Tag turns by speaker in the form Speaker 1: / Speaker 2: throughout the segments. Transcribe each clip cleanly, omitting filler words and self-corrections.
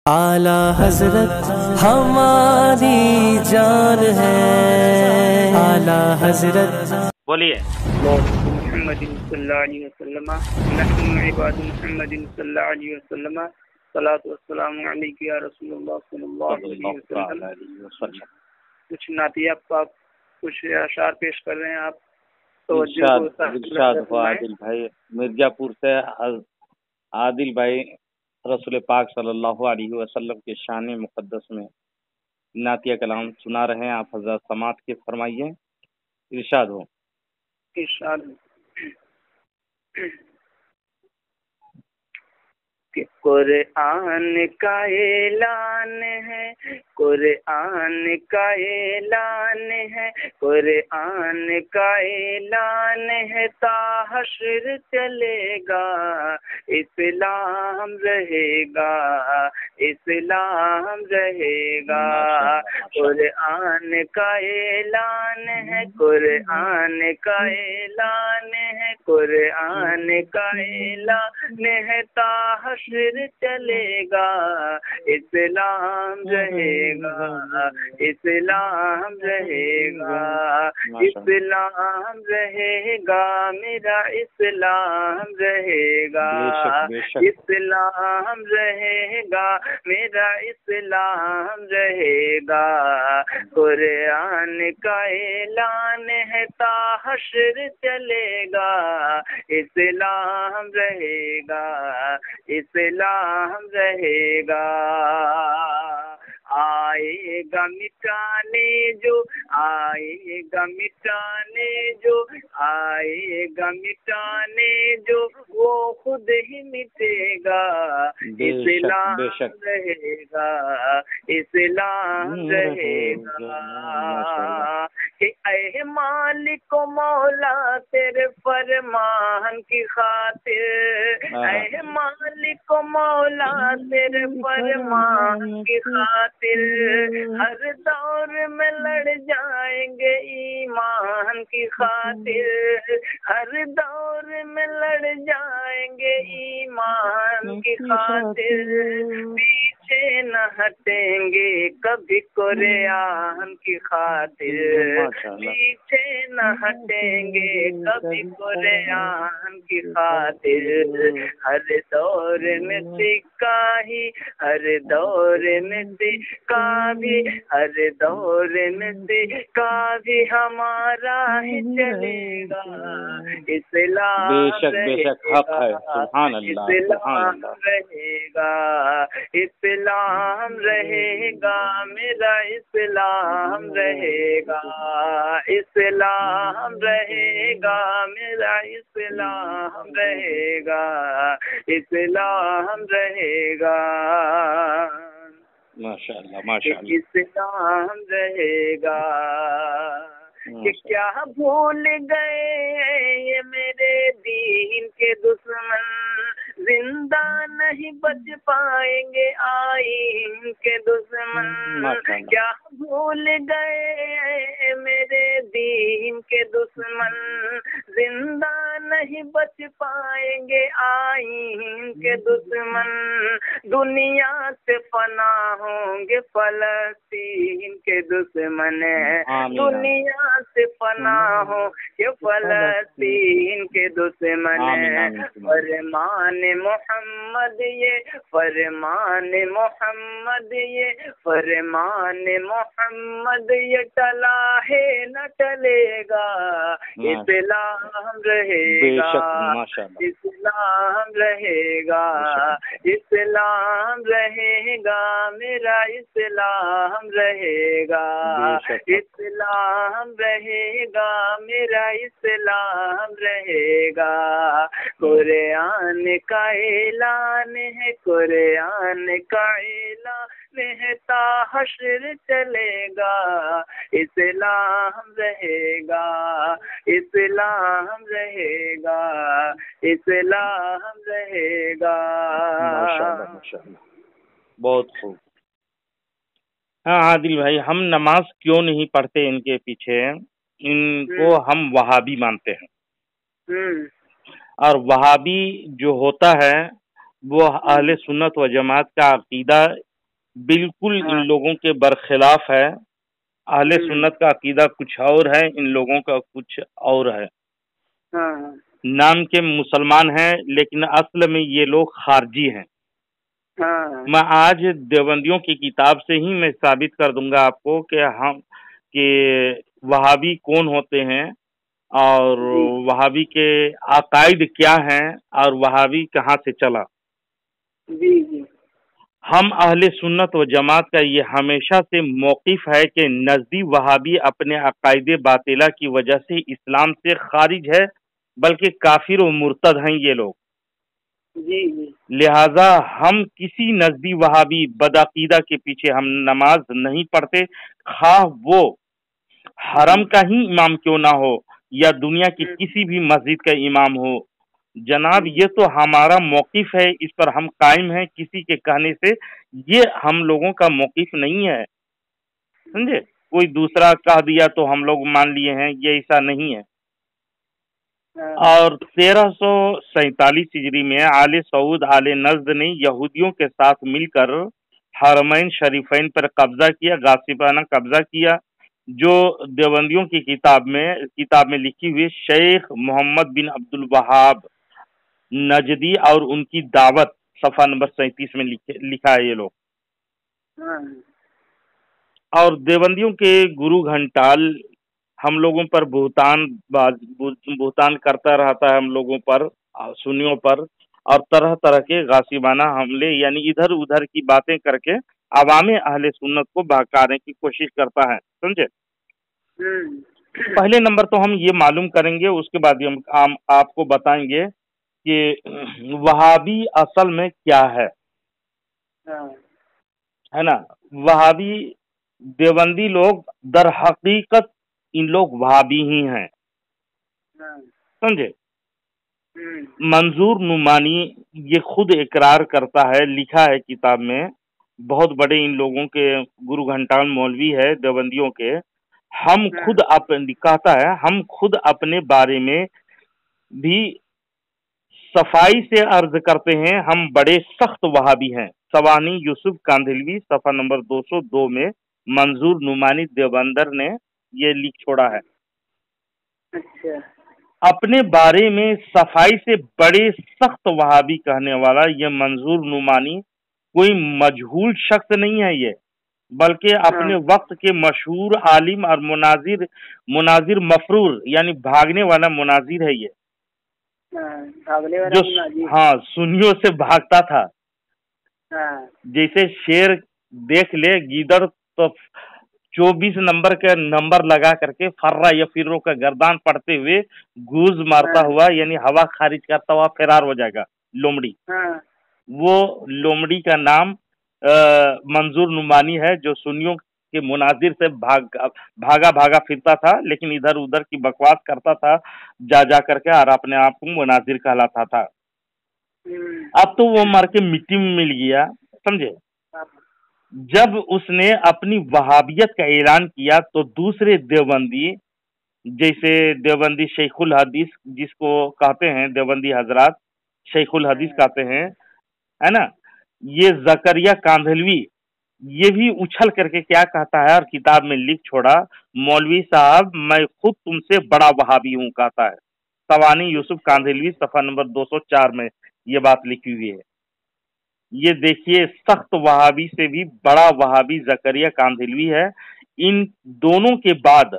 Speaker 1: اعلی حضرت ہماری جان ہے، اعلی حضرت
Speaker 2: بولیے۔
Speaker 3: محمد صلی اللہ علیہ وسلم نحن عباد محمد صلی اللہ علیہ وسلم صلاۃ والسلام علیک یا رسول اللہ صلی اللہ علیہ وسلم۔ کچھ نعتیہ پاک کچھ اشعار پیش کر رہے ہیں آپ،
Speaker 2: ارشاد ہو عادل بھائی مرزا پور سے عادل بھائی رسول پاک صلی اللہ علیہ وسلم کے شان مقدس میں نعتیہ کلام سنا رہے ہیں، آپ حضرات سماعت کے فرمائیے۔ ارشاد ہو۔
Speaker 3: ارشاد کہ قرآن کا اعلان ہے، قرآن کا اعلان ہے، قرآن کا اعلان ہے، تا حشر چلے گا اسلام رہے گا، اسلام رہے گا۔ قرآن کا اعلان ہے، قرآن کا اعلان ہے، قرآن کا اعلان ہے، تا حشر چلے گا اسلام رہے گا، اسلام رہے گا، اسلام رہے گا، میرا اسلام رہے گا، اسلام رہے گا، میرا اسلام رہے گا۔ قرآن کا اعلان ہے، تا حشر چلے گا اسلام رہے گا، اسلام رہے گا۔ آئے گا مٹانے جو، آئے گا مٹانے جو، آئے گا مٹانے جو، وہ خود ہی مٹے گا، اسلام رہے گا، اسلام رہے گا۔ کہ اے مالک و مولا تیرے فرمان کی خاطر، اے مالک و مولا تیرے فرمان کی خاطر، ہر دور میں لڑ جائیں گے ایمان کی خاطر، ہر دور میں لڑ جائیں گے ایمان کی خاطر، پیچھے نہ ہٹیں گے کبھی قرآن کی خاطر، پیچھے نہ ہٹیں گے کبھی قرآن کی خاطر۔ ہر دور میں سکہ ہی، ہر دور میں سکہ بھی، ہر دور میں سکہ بھی ہمارا ہی چلے گا، اسلام رہے گا، اسلام رہے گا، اسلام رہے گا، میرا اسلام رہے گا، اسلام رہے گا، میرا اسلام رہے گا، اسلام رہے گا۔
Speaker 2: ماشاءاللہ ماشاءاللہ۔
Speaker 3: اسلام رہے گا۔ کہ کیا بھول گئے یہ میرے دین کے دشمن، زندہ نہیں بچ پائیں گے آئین کے دشمن، کیا بھول گئے میرے دین کے دشمن، زندہ نہیں بچ پائیں گے آئین کے دشمن، دنیا سے فنا ہوں گے فلسطین کے دشمن، دنیا سے فنا ہوں گے فلسطین کے دشمن۔ فرمان محمد یہ، فرمان محمد یہ، فرمان محمد یہ ٹلا ہے نہ ٹلے گا، اسلام رہے گا، اسلام رہے گا، اسلام رہے گا، میرا اسلام رہے گا، اسلام رہے گا، میرا اسلام رہے گا۔ قرآن کا اعلان ہے، قرآن کا اعلان ہے، تا حشر چلے گا اسلام رہے گا، اسلام رہے گا، اسلام رہے گا۔
Speaker 2: ماشاءاللہ ماشاءاللہ، بہت خوب۔ ہاں عادل بھائی، ہم نماز کیوں نہیں پڑھتے ان کے پیچھے؟ ان کو ہم وہابی مانتے ہیں، اور وہابی جو ہوتا ہے وہ اہل سنت و جماعت کا عقیدہ بالکل ان لوگوں کے برخلاف ہے. اہل سنت کا عقیدہ کچھ اور ہے، ان لوگوں کا کچھ اور ہے. نام کے مسلمان ہیں لیکن اصل میں یہ لوگ خارجی ہیں. میں آج دیوبندیوں کی کتاب سے ہی میں ثابت کر دوں گا آپ کو کہ وہابی کون ہوتے ہیں اور وہابی کے عقائد کیا ہیں اور وہابی کہاں سے چلا. ہم اہل سنت و جماعت کا یہ ہمیشہ سے موقف ہے کہ نزدی وہابی اپنے عقائد باطلہ کی وجہ سے اسلام سے خارج ہے، بلکہ کافر و مرتد ہیں یہ لوگ. لہذا ہم کسی نزدی وہابی بدعقیدہ کے پیچھے ہم نماز نہیں پڑھتے، خواہ وہ حرم کا ہی امام کیوں نہ ہو یا دنیا کی کسی بھی مسجد کا امام ہو. جناب یہ تو ہمارا موقف ہے، اس پر ہم قائم ہیں. کسی کے کہنے سے یہ ہم لوگوں کا موقف نہیں ہے، سمجھے. کوئی دوسرا کہہ دیا تو ہم لوگ مان لیے ہیں، یہ ایسا نہیں ہے. اور 1347 ہجری میں آل سعود آل نجد نے یہودیوں کے ساتھ مل کر حرمین شریفین پر قبضہ کیا، غاصبانہ قبضہ کیا، جو دیوبندیوں کی کتاب میں لکھی ہوئی شیخ محمد بن عبد الوہاب نجدی اور ان کی دعوت صفحہ نمبر 37 میں لکھا ہے یہ لوگ. اور دیوبندیوں کے گرو گھنٹال ہم لوگوں پر بہتان کرتا رہتا ہے، ہم لوگوں پر، سنیوں پر، اور طرح طرح کے غاصبانہ حملے یعنی ادھر ادھر کی باتیں کر کے عوام اہل سنت کو بہکانے کی کوشش کرتا ہے، سمجھے. پہلے نمبر تو ہم یہ معلوم کریں گے، اس کے بعد ہم آپ کو بتائیں گے کہ وہابی اصل میں کیا ہے نا. وہابی دیوبندی لوگ در حقیقت ان لوگ وہابی ہی ہیں، سمجھے. منظور نعمانی یہ خود اقرار کرتا ہے، لکھا ہے کتاب میں، بہت بڑے ان لوگوں کے گرو گھنٹال مولوی ہے دیوبندیوں کے. کہتا ہے ہم خود اپنے بارے میں بھی صفائی سے عرض کرتے ہیں، ہم بڑے سخت وہابی ہیں. سوانی یوسف کاندھلوی صفحہ نمبر 202 میں منظور نعمانی دیوبندر نے یہ لکھ چھوڑا ہے. اپنے بارے میں صفائی سے بڑے سخت وہابی کہنے والا یہ منظور نعمانی کوئی مجہول شخص نہیں ہے، یہ بلکہ اپنے وقت کے مشہور عالم اور مناظر مفرور یعنی بھاگنے والا مناظر ہے. یہ جو سنیوں سے بھاگتا تھا، جیسے شیر دیکھ لے گیدڑ تو 24 نمبر کا نمبر لگا کر کے فرہ یا فرو کا گردان پڑتے ہوئے گوز مارتا ہوا یعنی ہوا خارج کرتا ہوا فرار ہو جائے گا، لومڑی. وہ لومڑی کا نام منظور نعمانی ہے، جو سنیوں کے مناظر سے بھاگا پھرتا تھا، لیکن ادھر ادھر کی بکواس کرتا تھا جا کر کے، اور اپنے آپ کو مناظر کہلاتا تھا. اب تو وہ مر کے مٹی میں مل گیا، سمجھے. جب اس نے اپنی وہابیت کا اعلان کیا تو دوسرے دیوبندی، جیسے دیوبندی شیخ الحدیث جس کو کہتے ہیں، دیوبندی حضرات شیخ الحدیث کہتے ہیں، ہے نا. یہ زکریا کاندھلوی یہ بھی اچھل کر کے کیا کہتا ہے اور کتاب میں لکھ چھوڑا، مولوی صاحب میں خود تم سے بڑا وہابی ہوں، کہتا ہے. سوانی یوسف کاندھلوی صفحہ نمبر 204 میں یہ بات لکھی ہوئی ہے. یہ دیکھیے، سخت وہابی سے بھی بڑا وہابی زکریا کاندھلوی ہے. ان دونوں کے بعد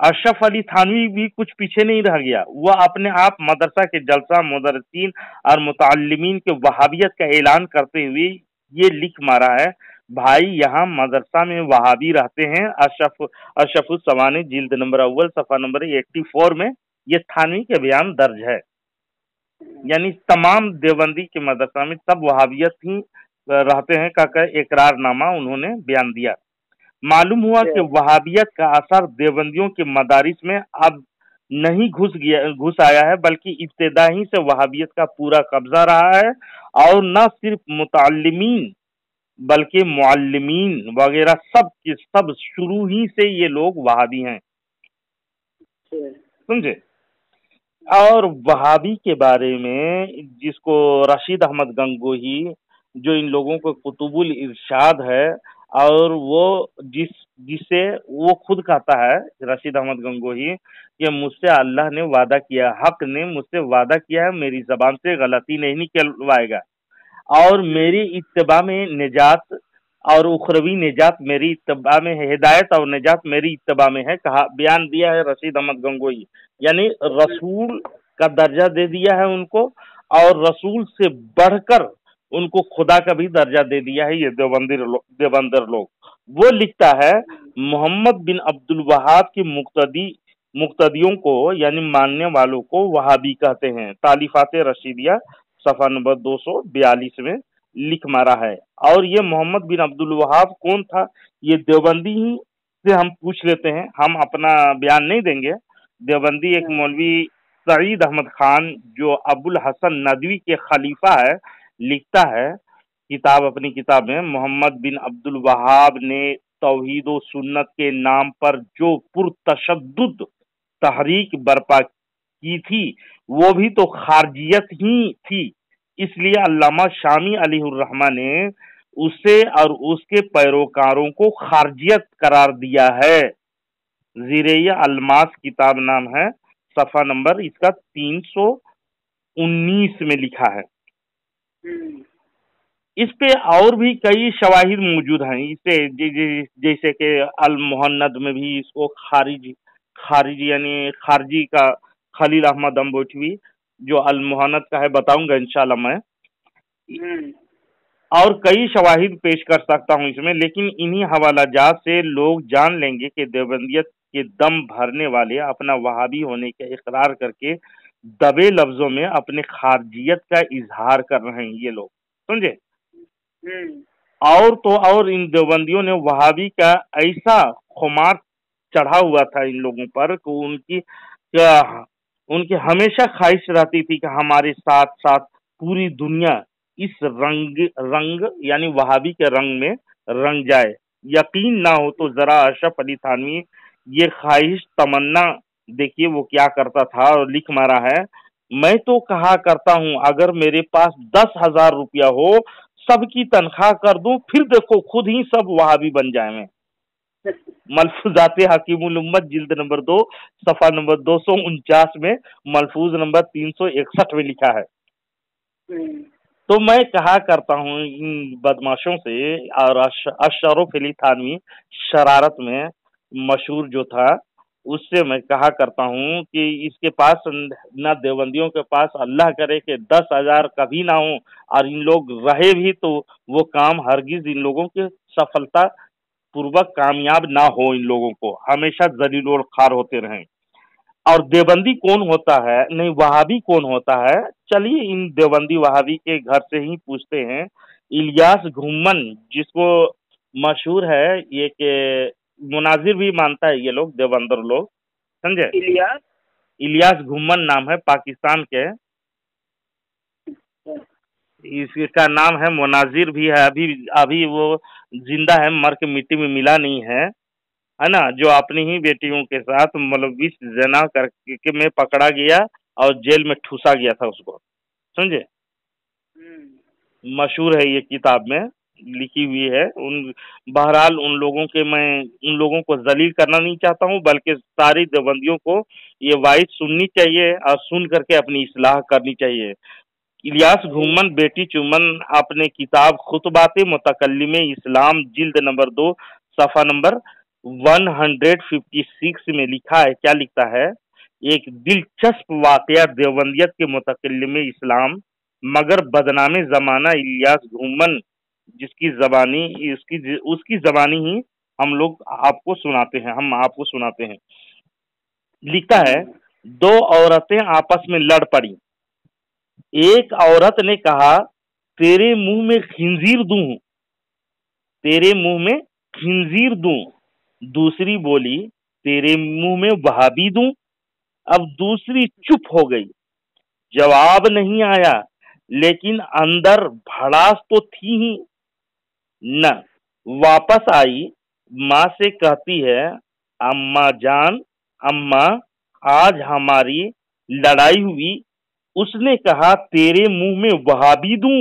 Speaker 2: اشرف علی تھانوی بھی کچھ پیچھے نہیں رہ گیا. وہ اپنے آپ مدرسہ کے جلسہ مدرسین اور متعلمین کے وہابیت کا اعلان کرتے ہوئے یہ لکھ مارا ہے، بھائی یہاں مدرسہ میں وہابی رہتے ہیں. اشرف السوانی جلد نمبر اول صفحہ نمبر 84 میں یہ تھانوی کے بیان درج ہے. یعنی تمام دیوبندی کے مدرسہ میں سب وہابیت ہی رہتے ہیں کا اقرار نامہ انہوں نے بیان دیا. معلوم ہوا کہ وہابیت کا اثر دیوبندیوں کے مدارس میں اب نہیں گھس آیا ہے، بلکہ ابتدا ہی سے وہابیت کا پورا قبضہ رہا ہے. اور نہ صرف متعلمین بلکہ معلمین وغیرہ سب کے سب شروع ہی سے یہ لوگ وہابی ہیں، سمجھے. اور وہابی کے بارے میں جس کو رشید احمد گنگوہی جو ان لوگوں کو قطب الارشاد ہے، اور وہ جسے وہ خود کہتا ہے رشید احمد گنگوہی کہ مجھ سے اللہ نے وعدہ کیا، حق نے مجھ سے وعدہ کیا ہے میری زبان سے غلطی نہیں نکلوائے گا، اور میری اتباع میں نجات اور اخروی نجات میری اتباع میں ہے، ہدایت اور نجات میری اتباع میں ہے، کہا بیان دیا ہے رشید احمد گنگوہی۔ یعنی رسول کا درجہ دے دیا ہے ان کو، اور رسول سے بڑھ کر ان کو خدا کا بھی درجہ دے دیا ہے یہ دیوبندر لوگ۔ وہ لکھتا ہے محمد بن عبد الوہاب کی مقتدیوں کو یعنی ماننے والوں کو وہابی کہتے ہیں۔ تالیفات رشیدیہ صفحہ نمبر 242 میں لکھ مارا ہے۔ اور یہ محمد بن عبد الوہاب کون تھا؟ یہ دیوبندی ہی سے ہم پوچھ لیتے ہیں، ہم اپنا بیان نہیں دیں گے۔ دیوبندی ایک مولوی سعید احمد خان جو ابو الحسن ندوی کے خلیفہ ہے، لکھتا ہے اپنی کتاب میں، محمد بن عبد الوہاب نے توحید و سنت کے نام پر جو پرتشدد تحریک برپا کی تھی وہ بھی تو خارجیت ہی تھی، اس لیے علامہ شامی علیہ الرحمہ نے اسے اور اس کے پیروکاروں کو خارجیت قرار دیا ہے۔ زیرِ الماس کتاب نام ہے، صفحہ نمبر اس کا 319 میں لکھا ہے۔ اس پہ اور بھی کئی شواہد موجود ہیں، اسے جیسے کہ المہند میں بھی اس کو خارج یعنی خارجی کا خلیل احمد امبوٹوی جو المہند کا ہے بتاؤں گا انشاءاللہ میں، اور کئی شواہد پیش کر سکتا ہوں اس میں، لیکن انہی حوالہ جات سے لوگ جان لیں گے کہ دیوبندیت کے دم بھرنے والے اپنا وہابی ہونے کا اقرار کر کے دبے لفظوں میں اپنے خارجیت کا اظہار کر رہے ہیں یہ لوگ، سمجھے؟ اور تو اور ان دیوبندیوں نے وہابی کا ایسا خمار چڑھا ہوا تھا ان لوگوں پر کہ ان کی ہمیشہ خواہش رہتی تھی کہ ہمارے ساتھ ساتھ پوری دنیا اس رنگ یعنی وہابی کے رنگ میں رنگ جائے۔ یقین نہ ہو تو ذرا اشرف علی تھانوی یہ خواہش تمنا دیکھیے وہ کیا کرتا تھا، اور لکھ مارا ہے، میں تو کہا کرتا ہوں اگر میرے پاس 10,000 روپیہ ہو سب کی تنخواہ کر دوں، پھر دیکھو خود ہی سب وہابی بن جائیں میں۔ ملفوظات حکیم الامت جلد نمبر 2 صفحہ نمبر 249 میں ملفوظ نمبر 361 میں لکھا ہے۔ تو میں کہا کرتا ہوں ان بدماشوں سے، اور اشرف علی تھانوی شرارت میں مشہور جو تھا اس سے میں کہا کرتا ہوں کہ اس کے پاس نہ دیوبندیوں کے پاس اللہ کرے کہ 10,000 کبھی نہ ہوں، اور ان لوگ رہے بھی تو وہ کام ہرگز ان لوگوں کے سفلتا پوروک کامیاب نہ ہو، ان لوگوں کو ہمیشہ ذلیل الخوار ہوتے رہیں۔ اور دیوبندی کون ہوتا ہے، نہیں وہابی کون ہوتا ہے، چلیے ان دیوبندی وہابی کے گھر سے ہی پوچھتے ہیں۔ الیاس گھومن جس کو مشہور ہے یہ کہ مناظر بھی مانتا ہے یہ لوگ دیوبندر لوگ، سمجھے؟ الیاس گھومن نام ہے، پاکستان کے، اس کا نام ہے، مناظر بھی ہے، ابھی وہ زندہ ہے، مر کے مٹی میں ملا نہیں ہے نا، جو اپنی ہی بیٹیوں کے ساتھ ملوث زنا کر کے میں پکڑا گیا اور جیل میں ٹھوسا گیا تھا اس کو، سمجھے؟ مشہور ہے یہ کتاب میں لکھی ہوئی ہے۔ بہرحال ان لوگوں کے میں ان لوگوں کو ذلیل کرنا نہیں چاہتا ہوں، بلکہ ساری دیوبندیوں کو یہ وائس سننی چاہیے اور سن کر کے اپنی اصلاح کرنی چاہیے۔ الیاس گھومن بیٹی چومن اپنے کتاب خطبات متکلم اسلام جلد نمبر 2 صفحہ نمبر 156 میں لکھا ہے، کیا لکھتا ہے؟ ایک دلچسپ واقعہ دیوبندیت کے متکلم اسلام مگر بدنام زمانہ الیاس گھومن جس کی زبانی اس کی زبانی ہی ہم لوگ آپ کو سناتے ہیں، لکھتا ہے، 2 عورتیں آپس میں لڑ پڑی، ایک عورت نے کہا تیرے منہ میں خنزیر دوں، دوسری بولی تیرے منہ میں وہابی دوں، اب دوسری چپ ہو گئی، جواب نہیں آیا، لیکن اندر بھڑاس تو تھی ہی نہ۔ واپس آئی، ماں سے کہتی ہے، اماں جان، اماں آج ہماری لڑائی ہوئی، اس نے کہا تیرے منہ میں وہابی دوں،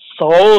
Speaker 2: 100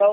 Speaker 3: 100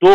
Speaker 2: 2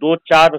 Speaker 2: 2-4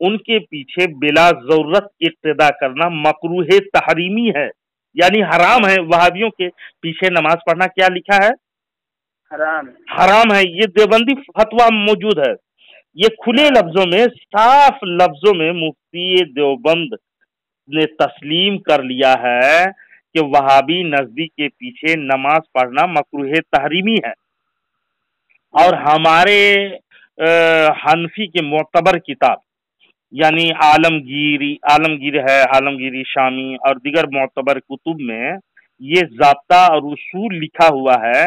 Speaker 2: ان کے پیچھے بلا ضرورت اقتدا کرنا مکروہ تحریمی ہے، یعنی حرام ہے۔ وہابیوں کے پیچھے نماز پڑھنا کیا لکھا ہے؟ حرام ہے۔ یہ دیوبندی فتویٰ موجود ہے، یہ کھلے لفظوں میں، صاف لفظوں میں مفتی دیوبند نے تسلیم کر لیا ہے کہ وہابی نزدیک کے پیچھے نماز پڑھنا مکروہ تحریمی ہے۔ اور ہمارے حنفی کے معتبر کتاب یعنی عالمگیر ہے، عالمگیری شامی اور دیگر معتبر کتب میں یہ ضابطہ اور اصول لکھا ہوا ہے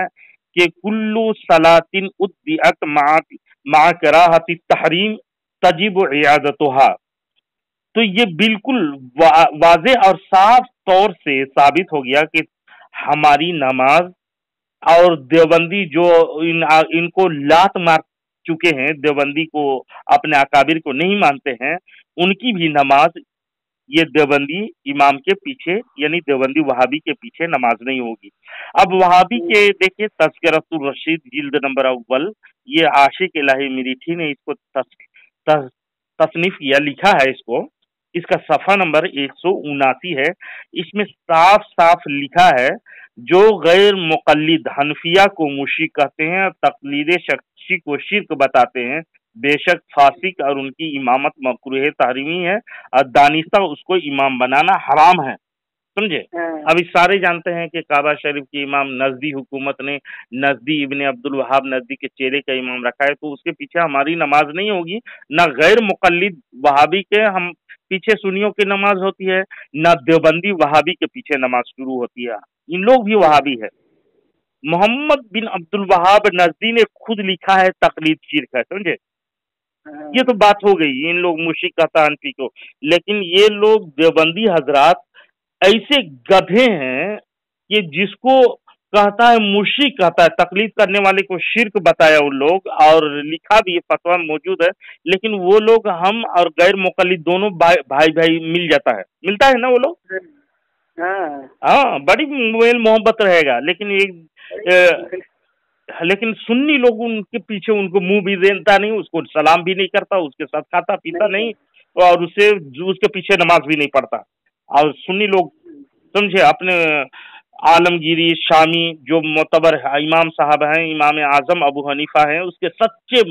Speaker 2: کہ کلو صلاۃ ادعت مع کراہۃ التحریم تجب اعادتها۔ تو یہ بالکل واضح اور صاف طور سے ثابت ہو گیا کہ ہماری نماز اور دیوبندی جو ان کو لات مار چکے ہیں، دیوبندی کو اپنے اکابر کو نہیں مانتے ہیں، ان کی بھی نماز یہ دیوبندی امام کے پیچھے یعنی دیوبندی وہابی کے پیچھے نماز نہیں ہوگی۔ اب وہابی کے دیکھیں تذکرۃ الرشید جلد نمبر اول، یہ عاشق الہی میریٹھی نے اس کو تصنیف کیا، لکھا ہے اس کا صفحہ نمبر 179 ہے۔ اس میں صاف صاف لکھا ہے جو غیر مقلد حنفیہ کو مشرک کہتے ہیں اور تقلید شخصی کو شرک بتاتے ہیں، بے شک فاسق اور ان کی امامت مکروہ تحریمی ہے اور دانستہ اس کو امام بنانا حرام ہے، سمجھے؟ ابھی سارے جانتے ہیں کہ کعبہ شریف کی امام نزدی حکومت نے نزدی ابن عبد الوہاب نزدی کے چہرے کا امام رکھا ہے، تو اس کے پیچھے ہماری نماز نہیں ہوگی۔ نہ غیر مقلد وہابی کے ہم پیچھے سنیوں کی نماز ہوتی ہے، نہ دیوبندی وہابی کے پیچھے نماز شروع ہوتی ہے۔ ان لوگ بھی وہابی ہے۔ محمد بن عبد الوہاب نزدی نے خود لکھا ہے تقلید شرک ہے، سمجھے؟ یہ تو بات ہو گئی، ان لوگ مشرک کہتا انفی کو، لیکن یہ لوگ دیوبندی حضرات ایسے گدھے ہیں کہ جس کو کہتا ہے مشرک کہتا ہے، تقلید کرنے والے کو شرک بتایا ان لوگ، اور لکھا بھی فتویٰ موجود ہے، لیکن وہ لوگ ہم اور غیر مقلد دونوں بھائی مل جاتا ہے، ملتا ہے نا وہ لوگ، ہاں بڑی میل محبت رہے گا، لیکن سنی لوگ ان کے پیچھے ان کو منہ بھی دیتا نہیں، اس کو سلام بھی نہیں کرتا، اس کے ساتھ کھاتا پیتا نہیں، اور اس کے پیچھے نماز بھی نہیں پڑھتا۔ اور سنی لوگ سمجھے اپنے عالمگیری شامی جو معتبر امام صاحب ہیں، امام اعظم ابو حنیفہ ہیں، اس کے سچے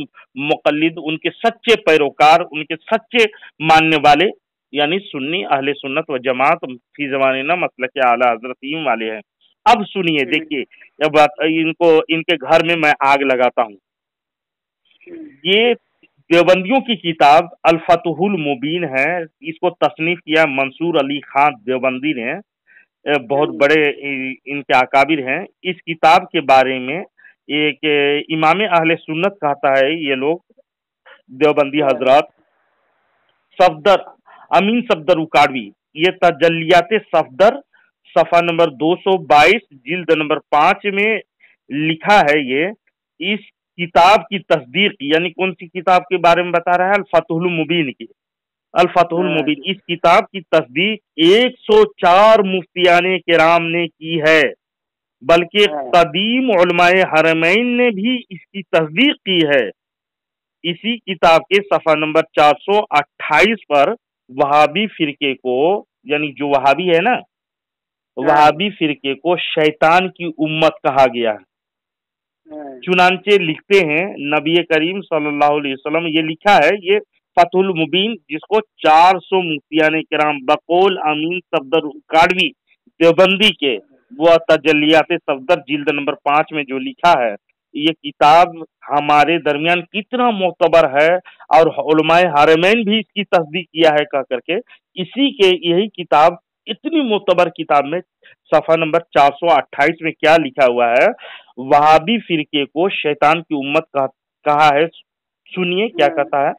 Speaker 2: مقلد، ان کے سچے پیروکار، ان کے سچے ماننے والے یعنی سنی اہل سنت و جماعت فی زمانہ مسلک اعلی حضرت والے ہیں۔ اب سنیے، دیکھیے ان کے گھر میں آگ لگاتا ہوں۔ یہ دیوبندیوں کی کتاب الفتح المبین ہے، اس کو تصنیف کیا منصور علی خان دیوبندی نے، بہت بڑے ان کے اکابر ہیں۔ اس کتاب کے بارے میں ایک امام اہل سنت کہتا ہے، یہ لوگ دیوبندی حضرات، امین صفدر اکاڑوی، یہ تجلیات صفدر صفحہ نمبر 222 جلد نمبر 5 میں لکھا ہے۔ یہ اس کتاب کی تصدیق یعنی کون سی کتاب کے بارے میں بتا رہا ہے؟ الفتح المبین کی، الفتح المبین، اس کتاب کی تصدیق 104 مفتیان کرام نے کی ہے، بلکہ قدیم علماء حرمین نے بھی اس کی تصدیق کی ہے۔ اسی کتاب کے صفحہ نمبر 428 پر وہابی فرقے کو یعنی جو وہابی ہے نا، وہابی فرقے کو شیطان کی امت کہا گیا ہے۔ چنانچہ لکھتے ہیں نبی کریم صلی اللہ علیہ وسلم، یہ لکھا ہے، یہ فتح المبین جس کو 400 مفتیان کرام بقول امین صفدر اکاڑوی دیوبندی کے، وہ تجلیات صفدر جلد نمبر 5 میں جو لکھا ہے، یہ کتاب ہمارے درمیان کتنا معتبر ہے، اور علماء حرمین بھی اس کی تصدیق کیا ہے کہہ کر کے، اسی کے یہی کتاب اتنی معتبر کتاب میں صفحہ نمبر 428 میں کیا لکھا ہوا ہے؟ وہابی فرقے کو شیطان کی امت کہا ہے۔ سنیے کیا کہتا ہے،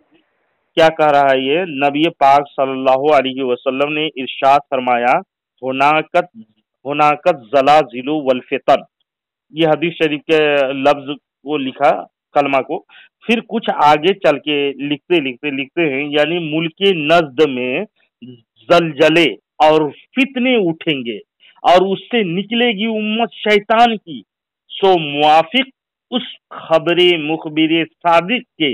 Speaker 2: کیا کہہ رہا ہے یہ؟ نبی پاک صلی اللہ علیہ وسلم نے ارشاد فرمایا، ہناکت زلازل والفتن، یہ حدیث شریف کے لفظ کو لکھا، کلمہ کو، پھر کچھ آگے چل کے لکھتے ہیں، یعنی ملک نزد میں زلزلے اور فتنے اٹھیں گے، اور اس سے نکلے گی امت شیطان کی، سو موافق اس خبر مخبر صادق کے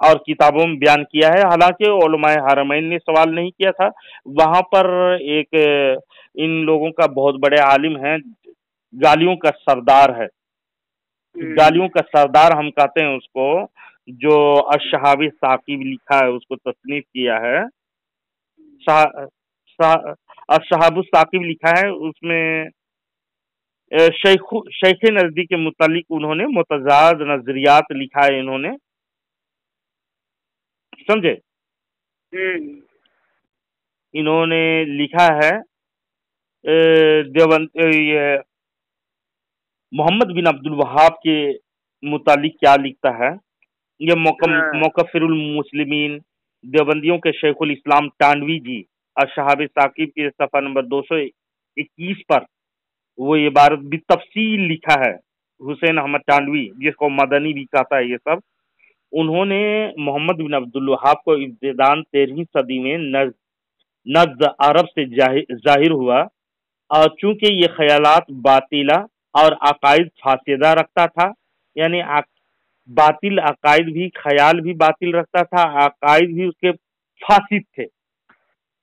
Speaker 2: اور کتابوں میں بیان کیا ہے. حالانکہ علماء حرمین نے سوال نہیں کیا تھا. وہاں پر ایک ان لوگوں کا بہت بڑے عالم ہیں، گالیوں کا سردار ہے، گالیوں کا سردار ہم کہتے ہیں اس کو، جو الشہاب ثاقب لکھا ہے، اس کو تصنیف کیا ہے، الشہاب الثاقب لکھا ہے. اس میں شیخ نزدی کے متعلق انہوں نے متضاد نظریات لکھا ہے. انہوں نے سمجھے، انہوں نے لکھا ہے یہ محمد بن عبد الوہاب کے متعلق کیا لکھتا ہے. یہ مکفر المسلمین دیوبندیوں کے شیخ الاسلام ٹانوی جی الشہاب ثاقب کے صفحہ نمبر 221 پر وہ عبارت بالتفصیل لکھا ہے. حسین احمد ٹانوی، جس کو مدنی بھی کہتا ہے یہ سب، انہوں نے محمد بن عبد الوہاب کو ابتداً 13ویں صدی میں نزد عرب سے ظاہر ہوا، اور چونکہ یہ خیالات باطلہ اور عقائد فاسدہ رکھتا تھا، یعنی باطل عقائد بھی، خیال بھی باطل رکھتا تھا، عقائد بھی اس کے فاسد تھے،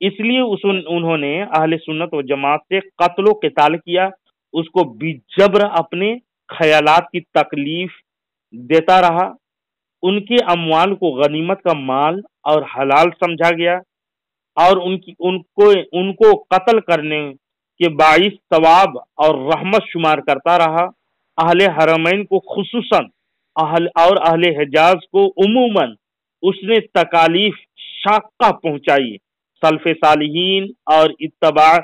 Speaker 2: اس لیے انہوں نے اہل سنت و جماعت سے قتل و قتال کیا. اس کو بجبر اپنے خیالات کی تکلیف دیتا رہا. ان کے اموال کو غنیمت کا مال اور حلال سمجھا گیا، اور ان کو قتل کرنے کے باعث ثواب اور رحمت شمار کرتا رہا. اہل حرمین کو خصوصاً اور اہل حجاز کو عموماً اس نے تکالیف شاقہ پہنچائی. سلف صالحین اور اتباع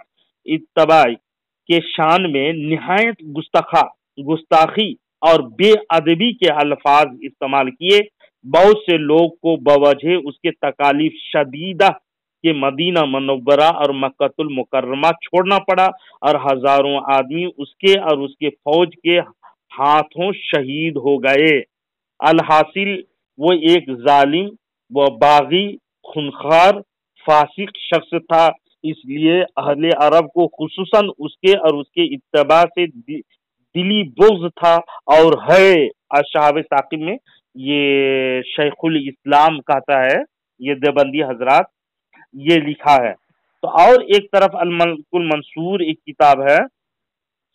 Speaker 2: کے شان میں نہایت گستاخی اور بے ادبی کے الفاظ استعمال کیے. بہت سے لوگ کو بوجہ اس کے تکالیف شدیدہ کے مدینہ منورہ اور مکہ المکرمہ چھوڑنا پڑا، اور ہزاروں آدمی اس کے اور اس کے فوج کے ہاتھوں شہید ہو گئے. الحاصل وہ ایک ظالم و باغی خونخوار فاسق شخص تھا. اس لیے اہل عرب کو خصوصاً اس کے اور اس کے اتباع سے دلی بغض تھا اور ہے. الشہاب ثاقب میں یہ شیخ الاسلام کہتا ہے، یہ دیوبندی حضرات یہ لکھا ہے. تو اور ایک طرف الملک المنصور ایک کتاب ہے،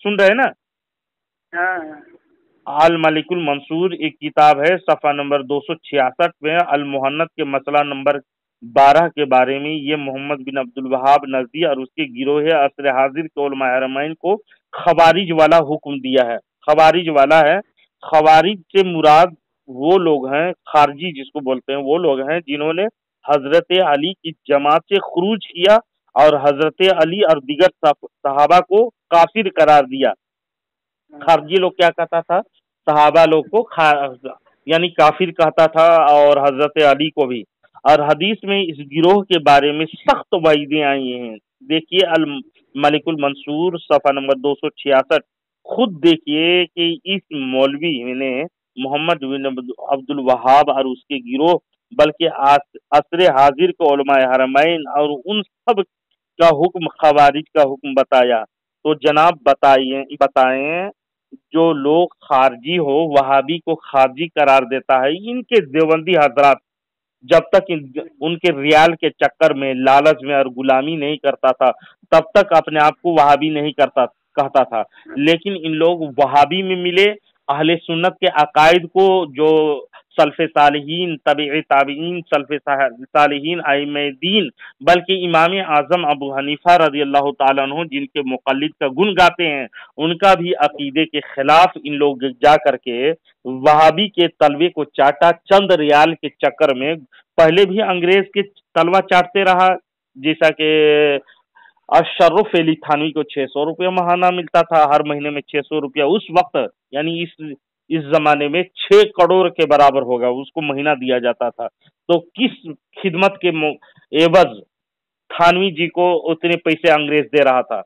Speaker 2: سن رہے نا؟ الملک المنصور ایک کتاب ہے، صفحہ نمبر 266 میں المحنت کے مسئلہ نمبر 12 کے بارے میں یہ محمد بن عبد الوہاب نزدی اور اس کے گروہ عصر حاضر کے علماء حرمین کو خوارج والا حکم دیا ہے. خوارج والا ہے. خوارج سے مراد وہ لوگ ہیں، خارجی جس کو بولتے ہیں، وہ لوگ ہیں جنہوں نے حضرت علی کی جماعت سے خروج کیا اور حضرت علی اور دیگر صحابہ کو کافر قرار دیا. خارجی لوگ کیا کہتا تھا؟ صحابہ لوگ کو یعنی کافر کہتا تھا، اور حضرت علی کو بھی. اور حدیث میں اس گروہ کے بارے میں سخت وعیدیں آئی ہیں. دیکھیے الملک المنصور صفحہ نمبر 266. خود دیکھیے کہ اس مولوی نے محمد بن عبد الوہاب اور اس کے گروہ بلکہ عصر حاضر کے علماء حرمین اور ان سب کا حکم خوارج کا حکم بتایا. تو جناب بتائیں جو لوگ خارجی ہو، وہابی کو خارجی قرار دیتا ہے، ان کے دیوبندی حضرات جب تک ان کے ریال کے چکر میں، لالچ میں اور غلامی نہیں کرتا تھا، تب تک اپنے آپ کو وہابی نہیں کہتا تھا. لیکن ان لوگ وہابی میں ملے، اہل سنت کے عقائد کو، جو سلف صالحین، تبع تابعین، سلف صالحین، ائمہ دین، بلکہ امام اعظم ابو حنیفہ رضی اللہ تعالیٰ عنہ جن کے مقلد کا گن گاتے ہیں، ان کا بھی عقیدے کے خلاف ان لوگ جا کر کے وہابی کے تلوے کو چاٹا. چند ریال کے چکر میں پہلے بھی انگریز کے تلوہ چاٹتے رہا، جیسا کہ اشرف علی تھانوی کو 600 روپیہ ماہانہ ملتا تھا، ہر مہینے میں 600 روپیہ. اس وقت یعنی اس زمانے میں 6 کروڑ کے برابر ہوگا اس کو مہینہ دیا جاتا تھا. تو کس خدمت کے عوض تھانوی جی کو اتنے پیسے انگریز دے رہا تھا؟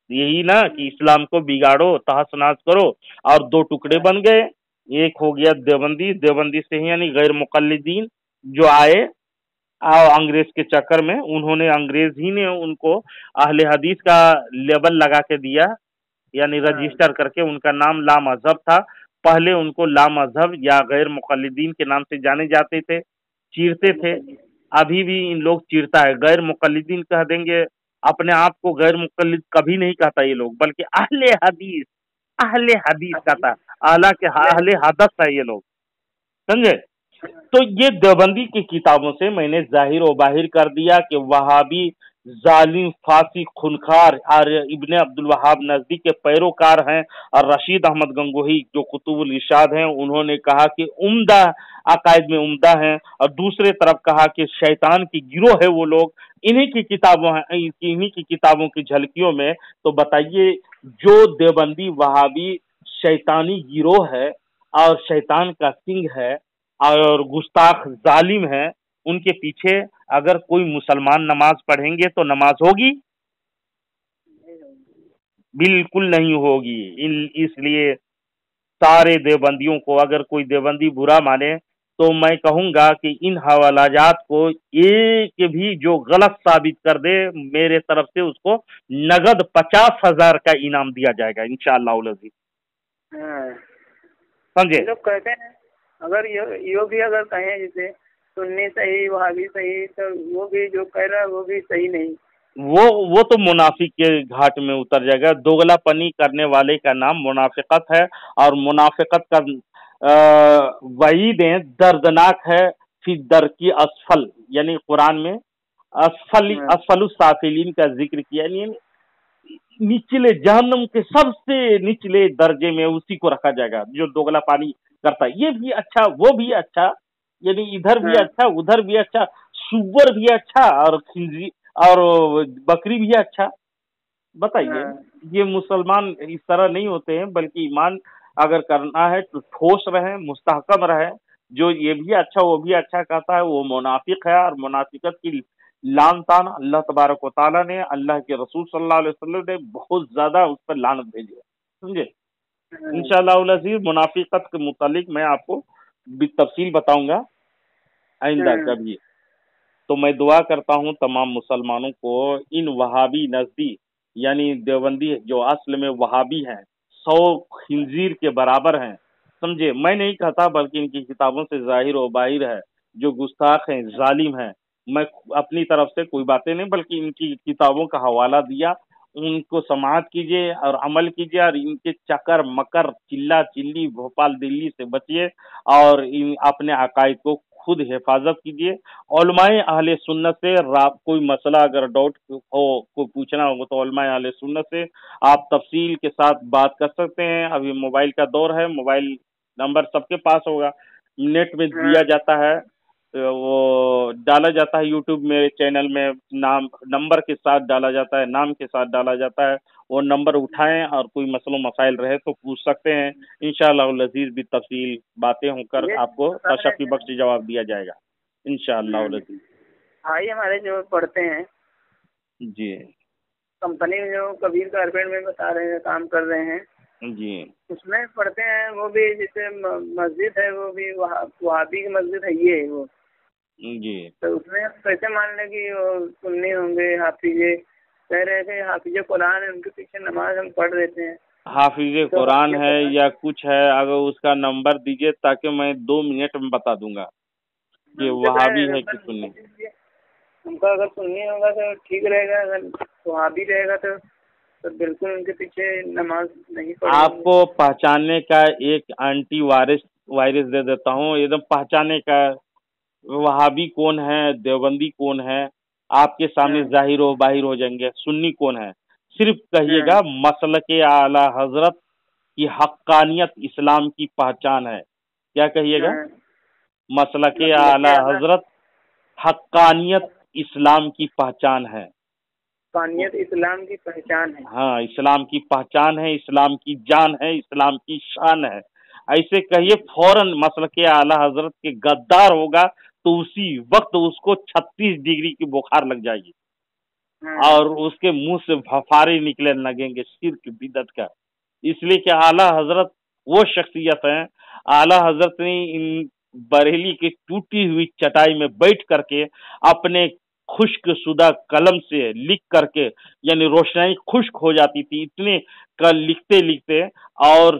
Speaker 2: یہی نا کہ اسلام کو بگاڑو، تہس نہس کرو، اور 2 ٹکڑے بن گئے. ایک ہو گیا دیوبندی سے ہی یعنی غیر مقلدین جو آئے انگریز کے چکر میں، انہوں نے انگریز ہی نے ان کو اہل حدیث کا لیبل لگا کے دیا، یعنی رجسٹر کر کے. ان کا نام لا مذہب تھا. پہلے ان کو لا مذہب یا غیر مقلدین کے نام سے جانے جاتے تھے. چیرتے تھے، ابھی بھی ان لوگ چیرتا ہے. غیر مقلدین کہہ دیں گے، اپنے آپ کو غیر مقلد کبھی نہیں کہتا یہ لوگ، بلکہ اہل حدیث کہتا ہے، اعلیٰ کے اہل حدث ہے یہ لوگ، سمجھے. تو یہ دیوبندی کی کتابوں سے میں نے ظاہر و باہر کر دیا کہ وہابی ظالم فاسق خونخوار اور ابن عبد الوہاب نزدیک کے پیروکار ہیں. اور رشید احمد گنگوہی جو قطب الارشاد ہیں، انہوں نے کہا کہ عمدہ عقائد میں عمدہ ہیں، اور دوسرے طرف کہا کہ شیطان کی گروہ ہے وہ لوگ. انہی کی کتابوں کی جھلکیوں میں تو بتائیے، جو دیوبندی وہابی شیطانی گروہ ہے اور شیطان کا سنگ ہے اور گستاخ ظالم ہے، ان کے پیچھے اگر کوئی مسلمان نماز پڑھیں گے تو نماز ہوگی؟ بالکل نہیں ہوگی. اس لیے سارے دیوبندیوں کو، اگر کوئی دیوبندی برا مانے تو میں کہوں گا کہ ان حوالات کو ایک بھی جو غلط ثابت کر دے، میرے طرف سے اس کو نگد 50,000 کا انعام دیا جائے گا انشاءاللہ العزیز. سمجھے؟
Speaker 3: لوگ کہتے ہیں اگر یہ بھی اگر کہیں جیسے سنی صحیح وہابی صحیح، تو وہ بھی جو کہہ رہا ہے وہ بھی صحیح نہیں.
Speaker 2: وہ تو منافق کے گھاٹ میں اتر جائے گا. دوگلا پنی کرنے والے کا نام منافقت ہے، اور منافقت کا وعیدیں دردناک ہے فی درکی اسفل، یعنی قرآن میں اسفل السافلین کا ذکر کیا، یعنی نچلے جہنم کے سب سے نچلے درجے میں اسی کو رکھا جائے گا جو دوگلا پانی کرتا ہے. یہ بھی اچھا وہ بھی اچھا، یعنی ادھر بھی اچھا ادھر بھی اچھا، سور بھی اچھا اور بکری بھی اچھا. بتائیے، یہ مسلمان اس طرح نہیں ہوتے ہیں، بلکہ ایمان اگر کرنا ہے تو ٹھوس رہے، مستحکم رہے. جو یہ بھی اچھا وہ بھی اچھا کہتا ہے وہ منافق ہے، اور منافقت کی لعن طعن اللہ تبارک و تعالیٰ نے، اللہ کے رسول صلی اللہ علیہ وسلم نے بہت زیادہ اس پر لعنت بھیجی ہے. سمجھے؟ انشاءاللہ العزیز منافقت کے متعلق میں آپ کو بالتفصیل بتاؤں گا آئندہ کبھی. تو میں دعا کرتا ہوں تمام مسلمانوں کو، ان وہابی نزدی یعنی دیوبندی جو اصل میں وہابی ہیں 100 خنزیر کے برابر ہیں، سمجھے. میں نہیں کہتا، بلکہ ان کی کتابوں سے ظاہر و باہر ہے، جو گستاخ ہیں ظالم ہیں. میں اپنی طرف سے کوئی باتیں نہیں، بلکہ ان کی کتابوں کا حوالہ دیا. ان کو سماعت کیجیے اور عمل کیجیے، اور ان کے چکر مکر چلا چلی بھوپال دلی سے بچیے، اور اپنے عقائد کو خود حفاظت کیجیے. علماء اہل سنت سے کوئی مسئلہ اگر ڈاؤٹ ہو، کوئی پوچھنا ہو تو علماء اہل سنت سے آپ تفصیل کے ساتھ بات کر سکتے ہیں. ابھی موبائل کا دور ہے، موبائل نمبر سب کے پاس ہوگا، نیٹ میں دیا جاتا ہے، وہ ڈالا جاتا ہے یوٹیوب میں چینل میں، نمبر کے ساتھ ڈالا جاتا ہے، نام کے ساتھ ڈالا جاتا ہے. وہ نمبر اٹھائیں اور کوئی مسئلہ مسائل رہے تو پوچھ سکتے ہیں. انشاءاللہ العزیز بھی تفصیل باتیں ہو کر آپ کو تشفی بخش جواب دیا جائے گا انشاءاللہ العزیز.
Speaker 3: بھائی ہمارے جو پڑھتے ہیں
Speaker 2: جی
Speaker 3: کمپنی میں جو کبیر کارپیٹ میں بتا رہے ہیں کام کر رہے ہیں،
Speaker 2: جی
Speaker 3: اس میں پڑھتے ہیں، وہ بھی جیسے مسجد ہے وہ بھی وہابی کی مسجد ہے یہ ہے وہ
Speaker 2: جی.
Speaker 3: تو اس میں کیسے مان لیں کہ وہ سنی ہوں گے حافظ کہہ رہے تھے حافظ قرآن ہے، ان کے پیچھے نماز ہم پڑھ دیتے ہیں.
Speaker 2: حافظ قرآن ہے یا کچھ ہے، اگر اس کا نمبر دیجئے تاکہ میں 2 منٹ میں بتا دوں گا کہ وہابی ہے کہ سنی.
Speaker 3: ان کا اگر سنی ہوگا تو ٹھیک رہے گا، اگر وہابی رہے گا تو بالکل ان کے پیچھے نماز نہیں پڑھیں.
Speaker 2: آپ کو پہچاننے کا ایک اینٹی وائرس دے دیتا ہوں، ایک دم پہچاننے کا. وہابی کون ہے، دیوبندی کون ہے، آپ کے سامنے ظاہر و باہر ہو جائیں گے. سنی کون ہے، صرف کہیے گا مسلک اعلی حضرت کی حقانیت اسلام کی پہچان ہے. کیا کہیے گا؟ مسلک اعلی حضرت حقانیت اسلام کی پہچان ہے.
Speaker 3: حقانیت اسلام کی پہچان ہے.
Speaker 2: ہاں، اسلام کی پہچان ہے، اسلام کی جان ہے، اسلام کی شان ہے. ایسے کہیے فوراً مسلک اعلی حضرت کے غدار ہوگا تو اسی وقت اس کو 36 ڈگری کی بخار لگ جائے گی، اور اس کے منہ سے بھفارے نکلنے لگیں گے شرک بدعت کا. اس لیے کہ اعلی حضرت وہ شخصیت ہیں، اعلی حضرت نے ان بریلی کی ٹوٹی ہوئی چٹائی میں بیٹھ کر کے اپنے خشک شدہ قلم سے لکھ کر کے، یعنی روشنائی خشک ہو جاتی تھی اتنے کا لکھتے لکھتے، اور